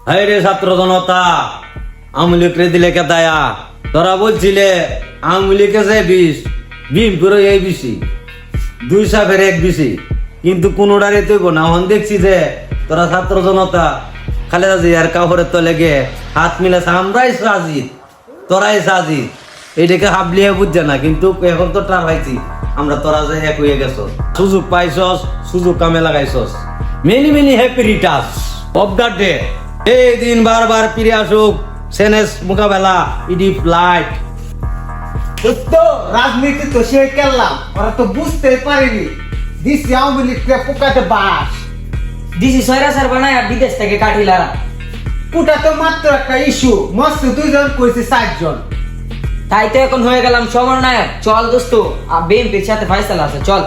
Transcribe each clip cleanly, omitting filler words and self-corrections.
হায় রে ছাত্র জনতা, আওয়ামী লীগরে দিলে কে দায়া? তোরা বলছিলে আওয়ামী লীগে যে বিষ, বিএনপির এই বেশি, দুই সাপের এক বেশি, কিন্তু কোনোটারে তৈব না। এখন দেখছি যে তোরা ছাত্র জনতা খালেদা জিয়ার কাপড়ের তলে গিয়ে হাত মিলেছে। আমরাই সাজিদ, তোরাই সাজিদ, এইটাকে হাবলিয়ে বুঝছে না, কিন্তু এখন তো টার পাইছি আমরা। তোরা যে এক হয়ে গেছ, সুযোগ পাইছস, সুযোগ কামে লাগাইছস। Many many happy returns of the day. এই দিন বারবার ফিরে আসুক, সেনেস মোকাবেলা, ইডি ফ্লাইট। তো রাজনীতি তো সে করলাম, ওরা তো বুঝতে পারিনি দিছি আওয়ামী লীগকে পোকাতে বাস। দিছি সয়রা স্যার বানায় আর বিদেশ থেকে কাঠিলারা। পুটা তো মাত্র একটা ইস্যু, মস্ত দুইজন কইছে 4 জন। তাই তো এখন হয়ে গেলাম সমন্বয়ক। চল দোস্ত, বিএনপির সাথে ফয়সালা আছে, চল।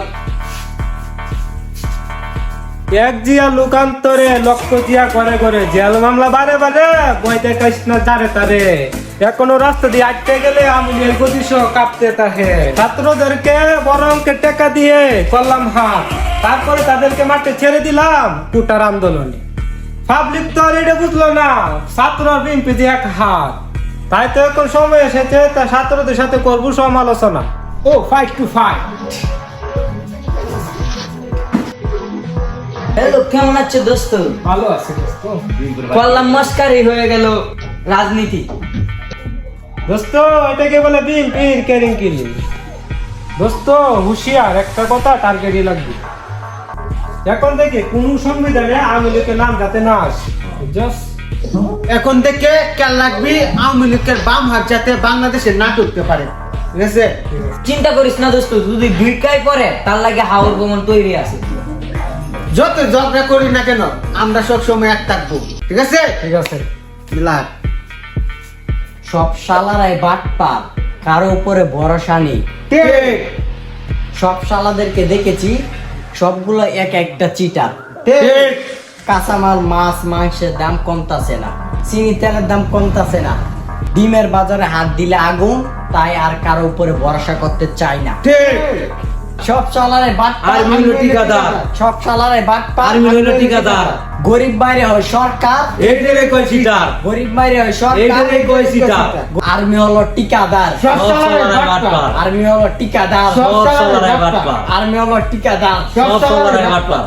এক জিয়া লোকান্তরে লক্ষ জিয়া করে করে জেল মামলা বারে বারে বইতে কৃষ্ণ চারে তারে। এখনো রাস্তা দিয়ে আটকে গেলে আমি গতিস কাঁপতে থাকে। ছাত্রদেরকে বড় অঙ্কের টাকা দিয়ে করলাম হাত, তারপরে তাদেরকে মাঠে ছেড়ে দিলাম কুটার আন্দোলনে। পাবলিক তো আর এটা বুঝলো না, ছাত্র বিএনপি যে এক হাত। তাই তো এখন সময় এসেছে তা ছাত্রদের সাথে করবো সমালোচনা। ও ফাইট টু ফাইট। হ্যালো, কেমন আছে দোস্ত? ভালো আছে দোস্ত। করলাম মস্কারি হয়ে গেল রাজনীতি। দোস্ত এটাকে বলে বিএনপির ক্যারিং কিলিং। দোস্ত হুঁশিয়ার, একটা কথা টার্গেটই লাগবে। এখন থেকে কোন সংবিধানে আওয়ামী লীগের নাম যাতে না আসে। জাস্ট এখন থেকে খেয়াল রাখবি আওয়ামী লীগের বাম হাত যাতে বাংলাদেশে না ঢুকতে পারে, ঠিক আছে? চিন্তা করিস না দোস্ত, যদি দুইটাই পরে তার লাগে হাওর প্রমাণ তৈরি আছে। যত ঝগড়া করি না কেন আমরা সব সময় এক থাকবো, ঠিক আছে? ঠিক আছে। মিলাদ সব শালারাই বাটপার, কারো উপরে ভরসা নেই। ঠিক সব শালাদেরকে দেখেছি, সবগুলো এক একটা চিটার। ঠিক কাঁচামাল মাছ মাংসের দাম কমতাছে না, চিনি তেলের দাম কমতাছে না, ডিমের বাজারে হাত দিলে আগুন, তাই আর কারো উপরে ভরসা করতে চাই না। ঠিক সব শালারে বাটপার, আর্মি হলো ঠিকাদার, সব শালারে বাটপার। আর্মি হলো ঠিকাদার। গরিব বাইরে হয় সরকার, এইটারে কয় চিটার, গরিব বাইরে হয় সরকার। এইটারে কয় চিটার। আর্মি হলো ঠিকাদার, সব সব শালারাই বাটপার। আর্মি হলো ঠিকাদার, সব শালারাই বাটপার। আর্মি হলো ঠিকাদার। সব শালারাই বাটপার।